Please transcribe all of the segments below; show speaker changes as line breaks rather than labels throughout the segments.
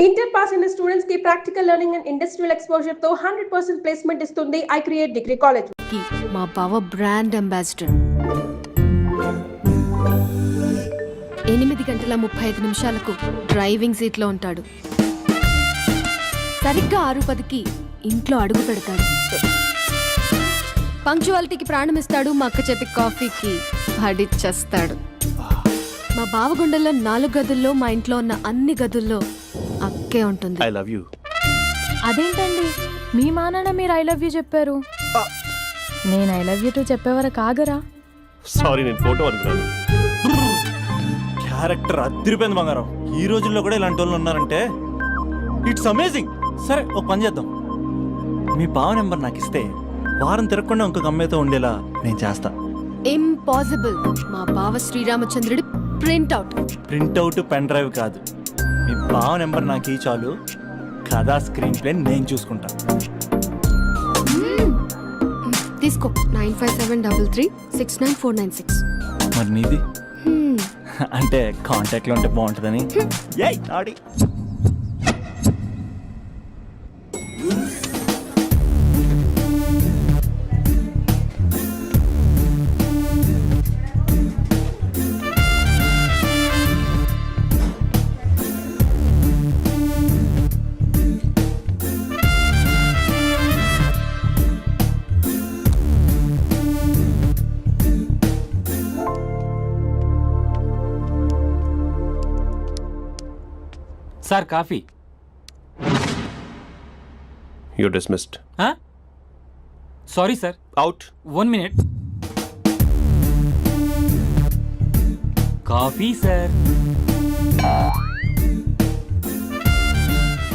Inter pass అయిన students కి practical learning and industrial exposure తో 100% ప్లేస్మెంట్ ఇస్తుంది ఐ క్రియేట్ డిగ్రీ కాలేజ్.
మా బావ బ్రాండ్ అంబాసిడర్. 8:35 డ్రైవింగ్ సీట్ లో ఉంటాడు. సరిగ్గా 6:10కి ఇంట్లో అడుగు పెడతాడు. పంక్చువాలిటీకి ప్రాణం ఇస్తాడు. మా అక్క చేతి కాఫీకి పడిచ్చేస్తాడు. మా బావ గుండెల్లో 4 గదుల్లో మా ఇంట్లో ఉన్న అన్ని గదుల్లో అక్కే ఉంటుంది.
I love you.
అదేంటండి మీ మా నాన్న మీరు ఐ లవ్ యూ చెప్పారు, నేను ఐ లవ్ యూ టూ చెప్పేవరకు ఆగరా?
సారీ, నేను ఫోటో అనుకున్నాను.
క్యారెక్టర్ అదిరిపోయింది బంగారం. ఈ రోజుల్లో కూడా ఇలాంటి వాళ్ళు ఉన్నారంటే ఇట్స్ అమేజింగ్. సరే ఒక పని చేద్దాం, మీ బావ నెంబర్ నాకు ఇస్తే వారం తిరగకుండా ఇంకొక అమ్మాయితో ఉండేలా నేను చేస్తా.
ఇంపాసిబుల్. మా బావ శ్రీరామచంద్రుడి
ప్రింట్అవుట్ పెన్ డ్రైవ్ కాదు, మీ బావ నెంబర్ నాకు ఈ చాలు. కథా స్క్రీన్ ప్లే నేను చూసుకుంటా.
తీసుకో. 9573369496.
మరి నీది? అంటే కాంటాక్ట్లో ఉంటే బాగుంటుందని. ఆడి
sir coffee.
You dismissed.
Sorry sir.
Out.
1 minute. Coffee sir.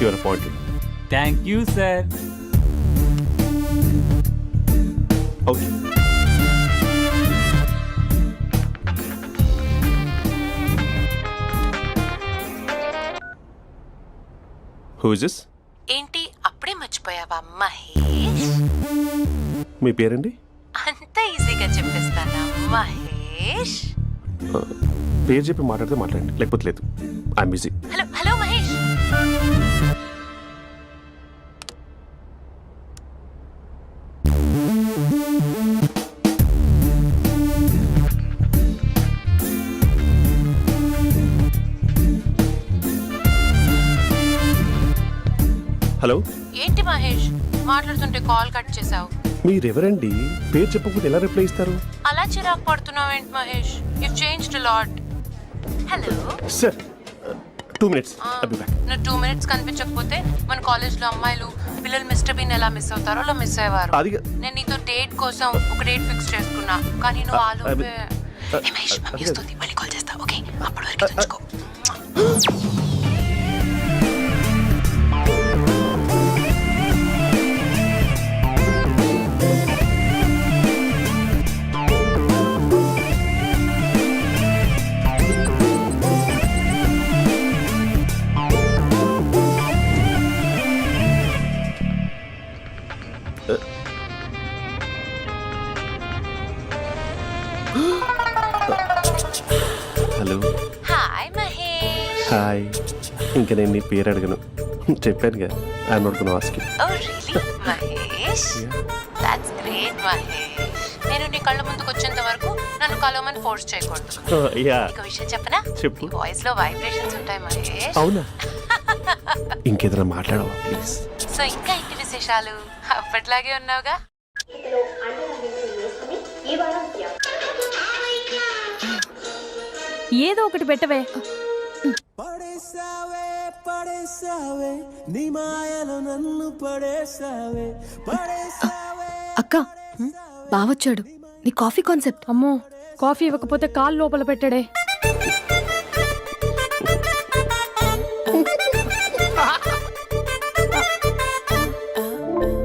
You are appointed.
Thank you sir.
Out. Who is this?
ఏంటి అప్పుడే మర్చిపోయావా మహేష్?
మీ పేరండి?
అంత ఈజీగా చెప్పేస్తానా మహేష్?
పేరు చెప్పి మాట్లాడితే మాట్లాడండి, లేకపోతే లేదు. I'm busy.
Hello hello Mahesh.
Hello.
ఏంటి మహేష్ మాట్లాడుతుంటే కాల్ కట్ చేసావు?
మీరెవరండి? పేరు చెప్పకపోతే ఎలా రిప్లై ఇస్తారు?
అలా చిరాకు పడుతున్నావు ఏంటి Mahesh? You changed a lot. Hello
sir, 2 minutes.
నువ్వు 2 minutes కనిపించకపోతే మన కాలేజ్లో అమ్మాయిలు పిల్లలు మిస్టర్ బీన్ ఎలా మిస్ అవుతారో అలా మిస్ అయ్యేవారు. నేను నీతో డేట్ కోసం ఒక డేట్ ఫిక్స్ చేసుకున్నా, కానీ నువ్వు ఆలోపే. మహేష్ మమ్మీ వస్తుంది, మళ్ళీ కాల్ చేస్తా. ఓకే, అప్పటి వరకు ఉంచుకో.
హలో.
హాయ్ మహేష్.
హాయ్. ఇంకా నేను నీ పేరు అడగను, చెప్పానుగా. I'm not gonna ask you.
Oh really Mahesh? That's great Mahesh. నేను నీ కళ్ళ ముందుకు వచ్చేంత వరకు నన్ను కలవమని ఫోర్స్ చేయకూడదు. ఒక విషయం చెప్పనా?
చెప్పు.
నీ వాయిస్ లో వైబ్రేషన్స్ ఉంటాయి మహేష్.
అవునా? ఇంకేదైనా మాట్లాడవా ప్లీజ్?
సో ఇంకా ఇంటి విశేషాలు అప్పట్లాగే ఉన్నావుగా?
ఏదో ఒకటి పెట్టవే.
అక్క, బావొచ్చాడు. నీ కాఫీ కాన్సెప్ట్.
అమ్మో, కాఫీ ఇవ్వకపోతే కాలు లోపల పెట్టాడే.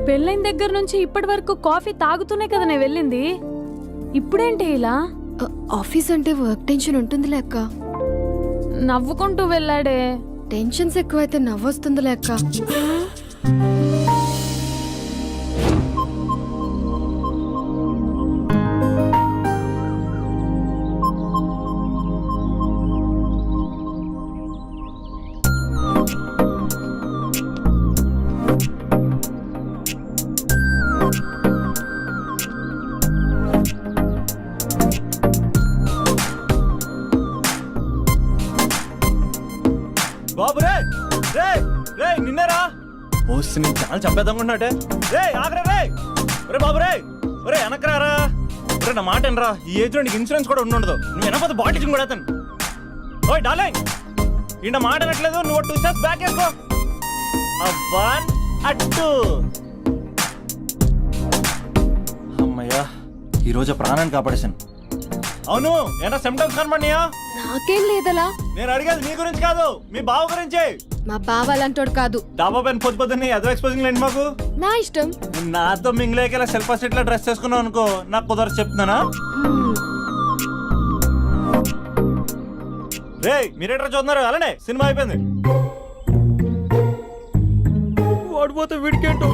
పెళ్ళైన దగ్గర నుంచి ఇప్పటి వరకు కాఫీ తాగుతూనే కదా నేను వెళ్ళింది. ఇప్పుడేంటి ఇలా?
ఆఫీస్ అంటే వర్క్ టెన్షన్ ఉంటుందిలే అక్క.
నవ్వుకుంటూ వెళ్ళాడే.
టెన్షన్స్ ఎక్కువైతే నవ్వొస్తుందిలే అక్క.
రే రే నిన్నేరా ఓ నేను చాలా చంపేద్దామనుకున్నాటే రే ఆగరా రే ఒరే బాబు రే ఒరే వెనకరారా ఒరే నా మాట వినరా ఈ ఏజ్ లో నీకు ఇన్సూరెన్స్ కూడా ఉండదు నువ్వు వెనకపోతే బాటిల్ కూడా అతను ఓయ్ డార్లింగ్ ఈయన మాట అనట్లేదు నువ్వు 2 స్టెప్స్ బ్యాక్ వేసుకో వన్ అట్టు అమ్మయ్యా ఈరోజు ప్రాణాన్ని కాపాడేశాను అవును ఏనా సిమ్టమ్స్ కనబడినాయా
నాకేం లేదలా.
నేను అడిగేది మీ గురించి కాదు మీ బావ గురించి
మా బావ అలాంటోడు కాదు.
డాబా పైన పొద్దు పొద్దున్నే ఎదో ఎక్స్పోజింగ్ లేండి మాకు
నా ఇష్టం.
నాతో మింగిలేకేలా సెల్ఫ్ అసిట్ లా డ్రెస్ చేసుకున్నావు అనుకో నాకు కుదరదు చెప్తున్నానా రే మీరేట్రా చూస్తున్నారు అలానే సినిమా అయిపోయింది వాడిపోతే వీడికేంటో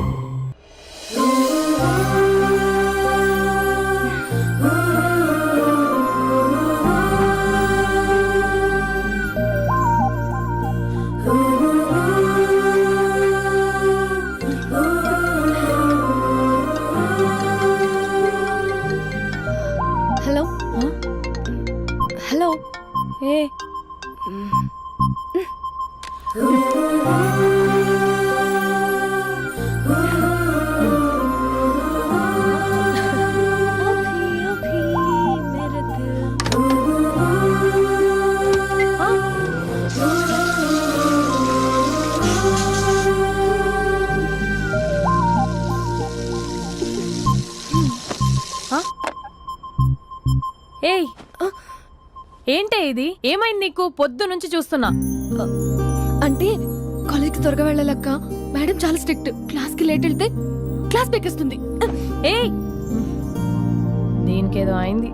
హలో హలో.
ఏ ఏయ్ ఏంటే ఇది? ఏమైంది నీకు? పొద్దు నుంచి చూస్తున్నా.
అంటే కాలేజ్కి త్వరగా వెళ్ళాలక్క. మేడం చాలా స్ట్రిక్ట్. క్లాస్కి లేట్ వెళ్తే క్లాస్ బెక్కేస్తుంది.
ఏయ్ దీనికేదో అయింది.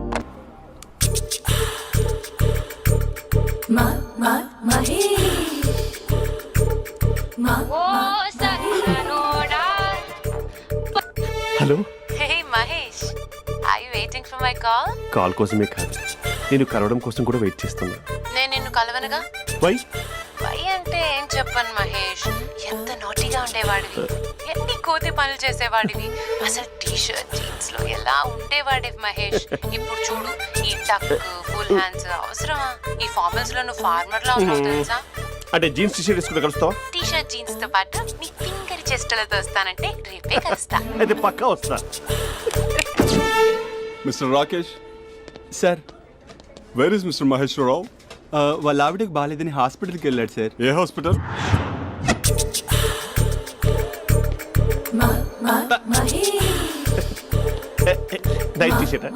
Hello
hey Mahesh are you waiting for my call?
Call కోసమే కాదు, నేను కలవడం కోసం కూడా వెయిట్ చేస్తున్నా.
నేను నిన్ను కలవనుగా.
వై
వై అంటే ఏం చెప్పను మహేష్, ఎంత నోటిగా ఉండేవాడివి, ఎన్ని కోతి పనులు చేసేవాడివి, అసలు టీ షర్ట్ జీన్స్ లో ఎలా ఉండేవాడివి మహేష్. ఇప్పుడు చూడు ఈ టక్ ఫుల్ హ్యాండ్స్ అవసరమా? ఈ ఫార్మల్స్ లో నువ్వు ఫార్మర్ లా ఉన్నావు తెలుసా?
అంటే జీన్స్ టీ షర్ట్ వేసుకుంటే కలుస్తావా?
టీ షర్ట్ జీన్స్ తో పాటు నీ ఫింగర్ చెస్టలతో వస్తానంటే రేపే కలుస్తా.
అయితే పక్కా వస్తా.
Mister Rakesh,
sir
where is mister Maheshwara Rao?
వాళ్ళ ఆవిడకి బాగాలేదని హాస్పిటల్కి వెళ్ళాడు సార్.
ఏ హాస్పిటల్?
Night T shirt.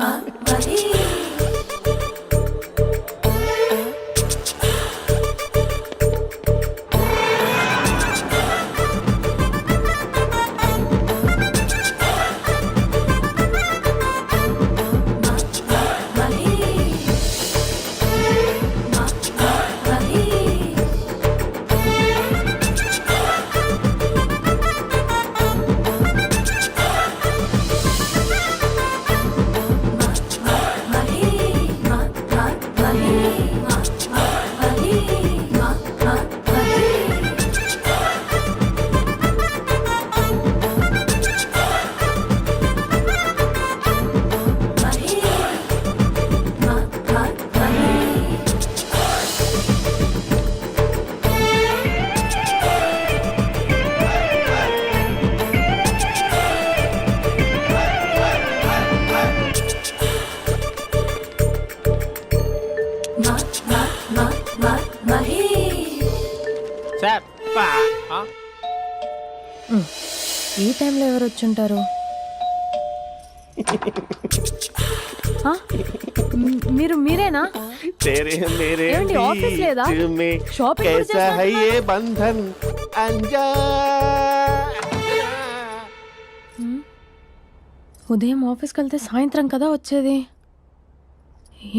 ఈ టైంలో ఎవరు వచ్చుంటారు? మీరేనా? ఏమండి, ఆఫీస్ లేదా? షాపింగ్ కూడా చేస్తున్నారు? ఉదయం ఆఫీస్కి వెళ్తే సాయంత్రం కదా వచ్చేది.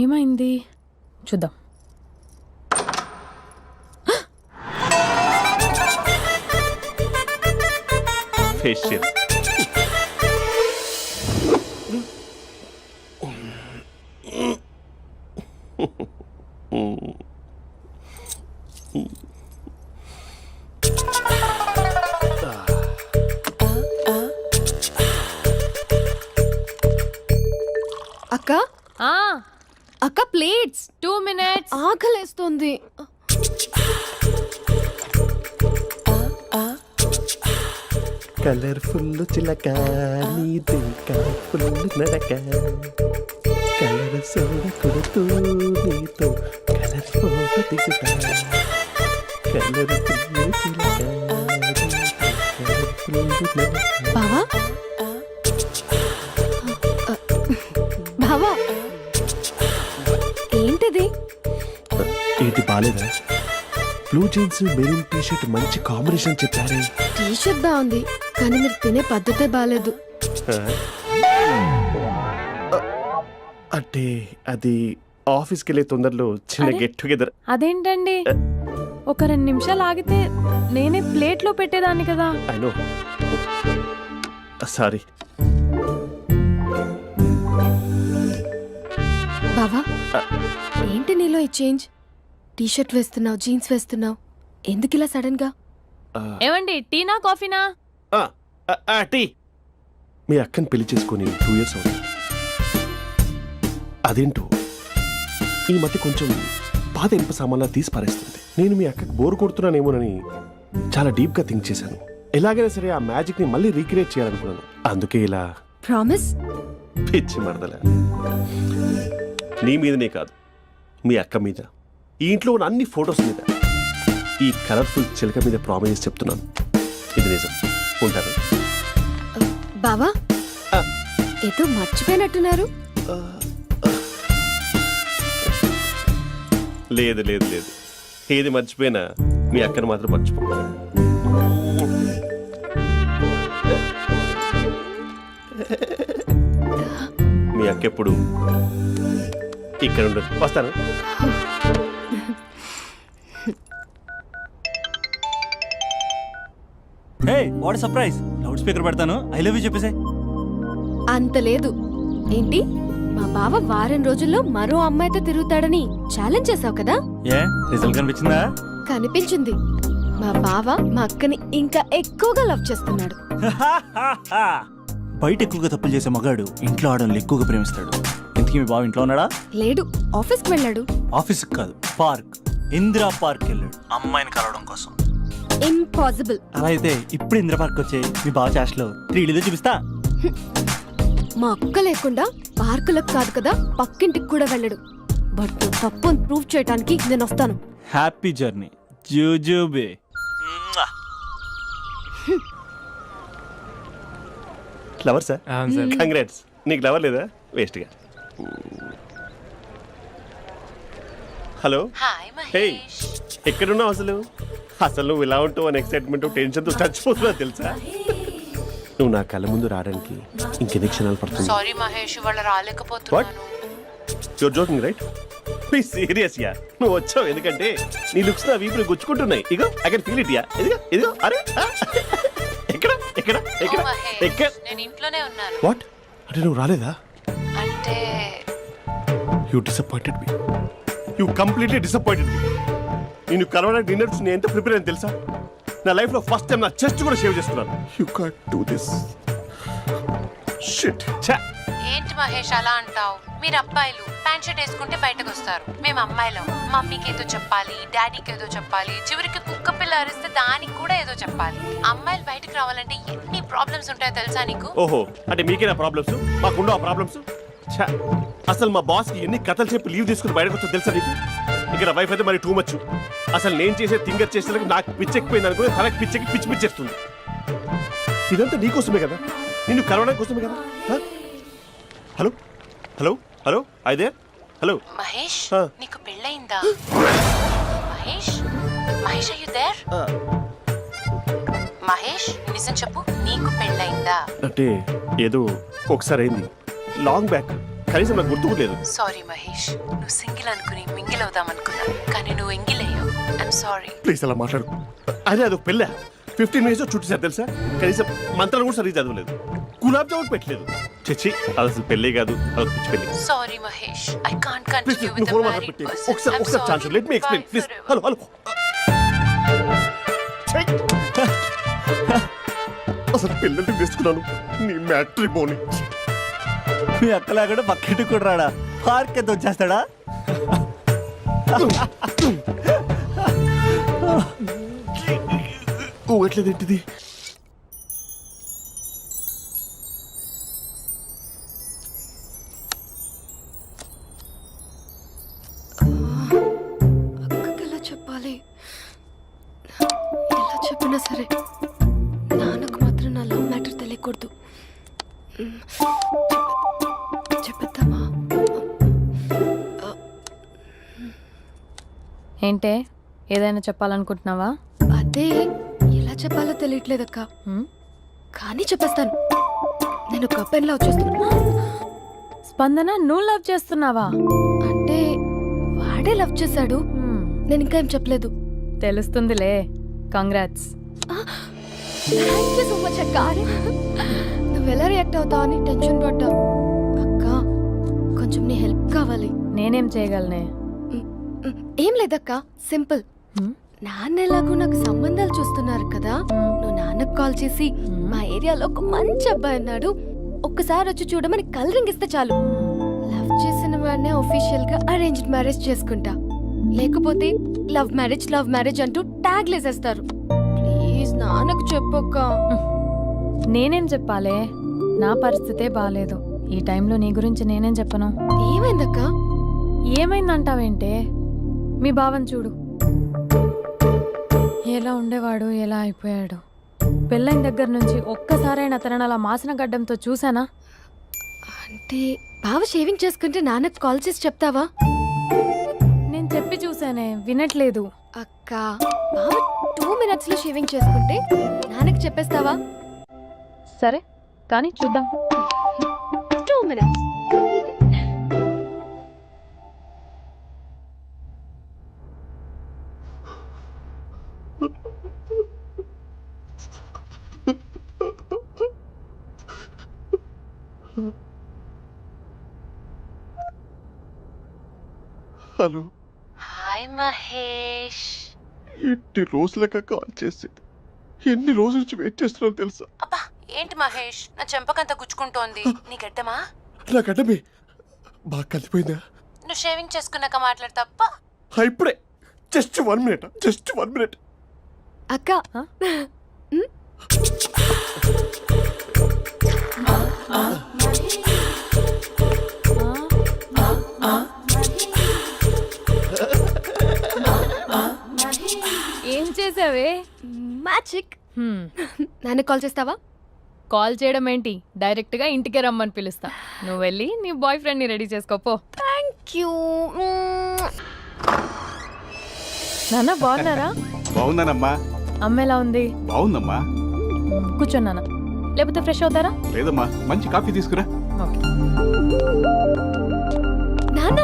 ఏమైంది చూద్దాం.
ఫేషియల్.
అక్క అక్క ప్లేట్స్.
2 minutes.
ఆకలేస్తుంది.
కలర్ఫుల్ చిలక నీది కలర్ఫుల్ నడక కలర్ సోడ కొడుతూ నీతో కలర్ ఫోటో దిగుతా కలర్ఫుల్ చిలక కలర్ఫుల్ నడక.
బావా బావా ఏంటిది?
ఏంటి బాలేదా? Blue jeans maroon T shirt మంచి కాంబినేషన్ చెప్పారే.
టీ షర్ట్ బాగుంది కానీ మీరు తినే పద్ధతే బాగాలేదు.
అంటే అది ఆఫీస్కి వెళ్ళే తొందరలో చిన్న
అరే?
Get together.
అదేంటండి ఒక 2 నిమిషాలు ఆగితే నేనే ప్లేట్లో పెట్టేదాన్ని కదా.
I know, sorry.
బావా ఏంటి నీలో ఈ చేంజ్? టీ షర్ట్ వేస్తున్నావు, జీన్స్ వేస్తున్నావు, ఎందుకు ఇలా సడన్ గా?
ఏమండి టీనా కాఫీనా?
టీ. మీ అక్కని పెళ్లి చేసుకొని 2 years అవుతుంది. అదేంటో ఈ మధ్య కొంచెం పాత ఇనుప సామాన్లా తీసి పారేస్తుంది. నేను మీ అక్కకి బోర్ కొడుతున్నానేమోనని చాలా డీప్ గా థింక్ చేశాను. ఎలాగైనా సరే ఆ మ్యాజిక్ ని మళ్ళీ రీక్రియేట్ చేయాలనుకున్నాను. అందుకే ఇలా.
ప్రామిస్?
పిచ్చి మరదల, నీ మీదనే కాదు, మీ అక్క మీద, ఈ ఇంట్లో ఉన్న అన్ని ఫొటోస్ మీద, ఈ కలర్ఫుల్ చిలక మీద ప్రామిస్ చెప్తున్నాను. ఇది నిజం. ఉంటాను.
బావా
ఆ.
ఏదో మర్చిపోయినట్టున్నారు.
లేదు లేదు లేదు, ఏది మర్చిపోయినా మీ అక్కను మాత్రం మర్చిపో. మీ అక్క ఎప్పుడు ఇక్కడ ఉండదు. వస్తాను.
Hey what surprise. Loud speaker పెడతాను, ఐ లవ్ యూ చెప్పేసే.
అంత లేదు. ఏంటి మా బావ వారం రోజుల్లో మరో అమ్మాయితో తిరుగుతాడని ఛాలెంజ్ చేసావు కదా?
ఏ రిజల్ట్ కనిపించిందా?
కనిపించింది. మా బావ మా అక్కని ఇంకా ఎక్కువగా లవ్ చేస్తున్నాడు.
బయట ఎక్కువగా తప్పులు చేసే మగాడు ఇంట్లో ఆడవాళ్ళు ఎక్కువగా ప్రేమిస్తాడు. ఇంతకీ మీ బావ ఇంట్లో ఉన్నాడా?
లేడు, ఆఫీస్కి వెళ్ళాడు.
ఆఫీస్కి కాదు, పార్క్, ఇందిరా పార్క్ వెళ్ళాడు అమ్మాయిని కలవడం కోసం.
ఇంపాసిబుల్.
అలా అయితే ఇప్పుడు ఇందిరా పార్క్ వచ్చే మీ బావ చాష్లో 3Dలో చూపిస్తా.
మా అక్క లేకుండా పార్కులకు కాదు కదా పక్కింటికి కూడా వెళ్ళడు. బట్ నువ్వు తప్పు అని ప్రూవ్ చేయడానికి నేను వస్తాను.
హ్యాపీ జర్నీ జూజూబే.
Flower sir. కంగ్రాట్స్. నీకు లవర్ లేదా? వేస్ట్గా. హలో.
Hi
hey,
Mahesh.
ఎక్కడున్నావు అసలు? అసలు నువ్వు ఇలా ఉంటావు అని ఎక్సైట్మెంట్ టెన్షన్తో చచ్చిపోతున్నా తెలుసా? నువ్వు నా కళ్ళ ముందు రావడానికి ఇంకెన్ని క్షణాలు పడుతుంది?
సారీ మహేష్, ఇవాళ రాలేకపోతున్నాను.
Your joking right? Please serious ya. నువ్వు వచ్చావు ఎందుకంటే నీ లుక్స్ నా వీపుని గుచ్చుకుంటున్నాయి. ఇగో I can feel it ya. ఇదిగో ఇదిగో. అరే ఎక్కడ ఎక్కడ ఎక్కడ
ఓ మహేష్,
ఎక్కడ?
నేను ఇంట్లోనే ఉన్నాను.
వాట్? అంటే నువ్వు రాలేదా?
అంటే
you disappointed me. You completely disappointed me. నేను కలవడానికి డిన్నర్స్ నేను ఎంత ప్రిపేర్ అని తెలుసా? నా లైఫ్లో ఫస్ట్ టైం నా చెస్ట్ కూడా సేవ్ చేస్తున్నాను. You can't do this. Shit. ఛా.
ఏంటి మహేష్ అలా అంటావు? మీరు అబ్బాయిలు ప్యాంట్ షర్ట్ వేసుకుంటే బయటకు వస్తారు. మేము అమ్మాయిలం మమ్మీకి ఏదో చెప్పాలి, డాడీకి ఏదో చెప్పాలి, చివరికి కుక్క పిల్ల అరిస్తే దానికి కూడా ఏదో చెప్పాలి. అమ్మాయిలు బయటకు రావాలంటే ఎన్ని ప్రాబ్లమ్స్ ఉంటాయో తెలుసా నీకు?
ఓహో, అంటే మీకేనా ప్రాబ్లమ్స్? మాకుండా ప్రాబ్లమ్స్? ఛా. అసలు మా బాస్కి ఎన్ని కథలు చెప్పి లీవ్ తీసుకుని బయటకు వచ్చా తెలుసా నీకు? ఇక్కడ వైఫ్ అయితే మరి టూ మచ్. అసలు నేను చేసే థింగర్ చేసేందుకు నాకు పిచ్చెక్కిపోయింది అనుకుని తనకి పిచ్చెక్కి పిచ్చి పిచ్చేస్తుంది. ఇదంతా నీకోసమే కదా, నిన్ను కలవడం కోసమే కదా. హలో హలో హలో అయితే హలో
మహేష్,
ఆ.
నీకు పెళ్ళయిందా? Mahesh, Mahesh are you there? Mahesh నిజం చెప్పు, నీకు పెళ్ళయిందా?
అంటే ఏదో ఒకసారి అయింది, లాంగ్ బ్యాక్, కనీసం నాకు గుర్తు కూడా లేదు.
సారీ మహేష్, నువ్వు సింగిల్ అనుకుని మింగిల్ అవుదాం అనుకున్నా, కానీ నువ్వు ఎంగిల్ అయ్యావు. I'm sorry.
ప్లీజ్ అలా మాట్లాడు. అదే అదొక పెళ్ళ 15 minutes చుట్టేసారు తెలుసా? కనీసం మంత్రాలు కూడా సరిగ్గా చదవలేదు, గులాబ్ జామున్ పెట్టలేదు. చచ్చి, అది అసలు పెళ్ళే కాదు, అదొక పిచ్చి పెళ్ళి.
Sorry Mahesh, I can't
please
continue
నువ్వు
విత్
ఫోన్
ద
మాట్లాడి
మ్యారీడ్
పెట్టి
పర్సన్.
ఒకసారి chance let me explain please. Hello hello. అసలు పెళ్ళంటే వేసుకున్నాను నీ మ్యాట్రీ బోని.
మీ అక్కలా కూడా పక్కింటికి కూడా రాడా? పార్క్ ఎంత వచ్చేస్తాడా?
ఊగట్లేదు ఏంటిది?
ఎలాగైనా సరే నాన్నకు మాత్రం నా లవ్ మ్యాటర్ తెలియకూడదు. చెప్పేద్దామా?
ఏంటే ఏదైనా చెప్పాలనుకుంటున్నావా?
అదే ఎలా చెప్పాలో తెలియట్లేదక్క. కానీ చెప్పేస్తాను. నేను ఒక అబ్బాయిలా వచ్చేస్తున్నా.
స్పందన, నువ్వు లవ్ చేస్తున్నావా?
అంటే వాడే లవ్ చేశాడు. నేను ఇంకా ఏం చెప్పలేదు.
తెలుస్తుందిలే. Congrats.
Thank you so much అక్క. నువ్వు ఎలా రియాక్ట్ అవుతావు అని టెన్షన్ పడ్డా. అక్క కొంచెం నీ హెల్ప్ కావాలి.
నేనేం చేయగలనే?
ఏం లేదక్క, సింపుల్. నాన్న ఎలాగో నాకు సంబంధాలు చూస్తున్నారు కదా, నువ్వు నాన్నకు కాల్ చేసి మా ఏరియాలో ఒక మంచి అబ్బాయి అన్నాడు, ఒక్కసారి వచ్చి చూడమని కలరింగ్ ఇస్తే చాలు. లవ్ చేసిన వాడినే ఒఫీషియల్ గా అరేంజ్డ్ మ్యారేజ్ చేసుకుంటా. లేకపోతే లవ్ మ్యారేజ్ అంటూ ట్యాగ్ లేసేస్తారు. ప్లీజ్ నాన్నకు చెప్పక్క.
నేనేం చెప్పాలే? నా పరిస్థితే బాలేదు. ఈ టైంలో నీ గురించి నేనేం చెప్పను.
ఏమైందక్క?
ఏమైందంటావేంటే? మీ భావం చూడు, ఎలా ఉండేవాడు, ఎలా అయిపోయాడు. పెళ్ళైన దగ్గర నుంచి ఒక్కసారైనా తనని అలా మాసిన గడ్డంతో చూసానా?
అంటే బావ షేవింగ్ చేసుకుంటే నాన్నకు కాల్ చేసి చెప్తావా?
నేను చెప్పి చూసానే, వినట్లేదు.
అక్క బావ 2 minutes లో షేవింగ్ చేసుకుంటే నాన్నకు చెప్పేస్తావా?
సరే కానీ చూద్దాం.
2 minutes.
Hello,
hi Mahesh.
ఎన్ని రోజులుగా కాల్ చేసేది, ఎన్ని రోజుల నుంచి వెయిట్ చేస్తున్నాను తెలుసా?
అబ్బా ఏంటి మహేష్, నా చెంపకంత గుచ్చుకుంటోంది. నీ గడ్డమా?
నా గడ్డమే బాగా కలిపోయిందా?
నువ్వు షేవింగ్ చేసుకున్నాక మాట్లాడు తప్ప.
ఇప్పుడే జస్ట్ 1 minute.
అక్క
ఏం చేసావే?
మ్యాజిక్. నాన్న కాల్ చేస్తావా?
కాల్ చేయడం ఏంటి, డైరెక్ట్ గా ఇంటికే రమ్మని పిలుస్తా. నువ్వు వెళ్ళి నీ బాయ్ ఫ్రెండ్ ని రెడీ చేసుకోపో.
Thank you.
నాన్న బాగున్నారా?
బాగున్నానమ్మా.
అమ్మ ఎలా ఉంది?
బాగుందమ్మా.
కూర్చోన్నానా, లేకపోతే ఫ్రెష్ అవుతారా?
లేదమ్మా, మంచి కాఫీ తీసుకురా.
ఓకే.
నాన్న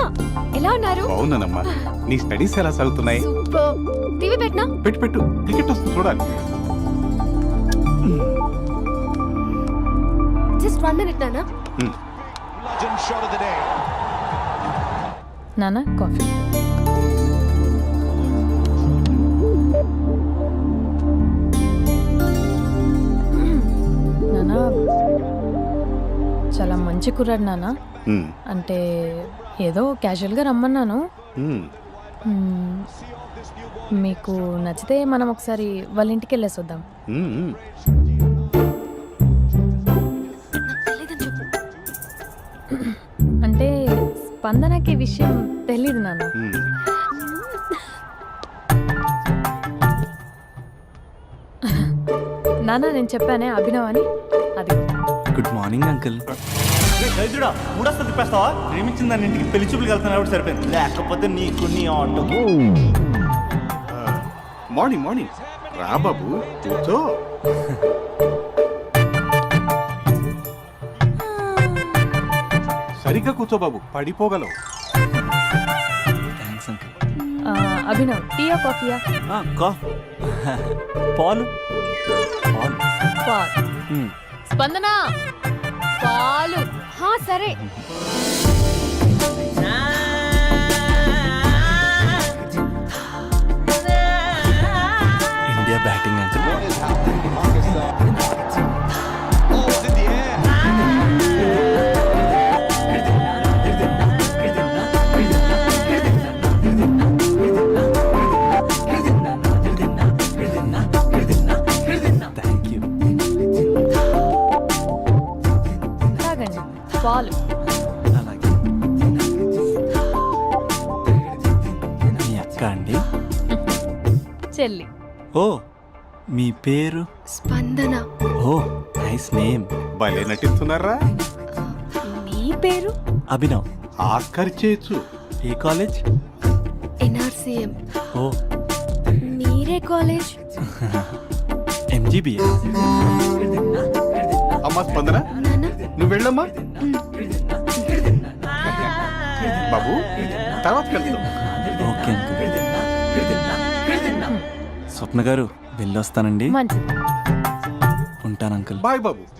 ఎలా ఉన్నారు?
బాగున్నానమ్మా. నీ స్టడీస్ ఎలా సాగుతున్నాయి?
సూపర్. టీవీ పెట్టనా?
పెట్టు, క్రికెట్ వస్తుంది చూడాలి.
జస్ట్ 1 minute నాన్న.
నాన్న కాఫీ. నాన్న చాలా మంచి కుర్రాడు నాన్న. అంటే ఏదో క్యాజువల్గా రమ్మన్నాను. మీకు నచ్చితే మనం ఒకసారి వాళ్ళ ఇంటికి వెళ్ళేసి వద్దాం. అంటే స్పందనకి విషయం తెలీదు నాన్న. నాన్న నేను చెప్పానే అభినవ్ అని, అది.
Good morning uncle. రైతుడా మూడొస్తా తిప్పేస్తావా? ప్రేమించిన దాని ఇంటికి పెళ్లి చూపులు వెళ్తాను కాబట్టి సరిపోయింది, లేకపోతే నీకు నీ ఆటో.
మార్నింగ్ రా బాబు, కూర్చో. సరిగ్గా కూర్చో బాబు, పడిపోగలవు.
Thanks uncle.
అభినవ్ టీయా కాఫీయా?
పాలు.
పాల్. స్పందన పాలు.
సరే.
India batting uncle.
తాగండి పాలు.
అలాగే. మీ అక్క అండి?
చెల్లి.
ఓ మీ పేరు?
స్పందన.
ఓ నైస్ నేమ్.
భలే నటిస్తున్నారా?
మీ పేరు?
అభినవ్.
ఆస్కర్ చేయొచ్చు.
ఏ కాలేజ్?
ఎన్ఆర్సీఎం.
ఓ
మీరే కాలేజ్?
ఎంజీబీఏ.
అమ్మా స్పందన,
నాన్న.
నువ్వు వెళ్ళమ్మా. బాబు తర్వాత కలుద్దాం.
Okay uncle. స్వప్న గారు వెళ్ళొస్తానండి.
మంచిది.
ఉంటాను అంకుల్.
బాయ్ బాబు.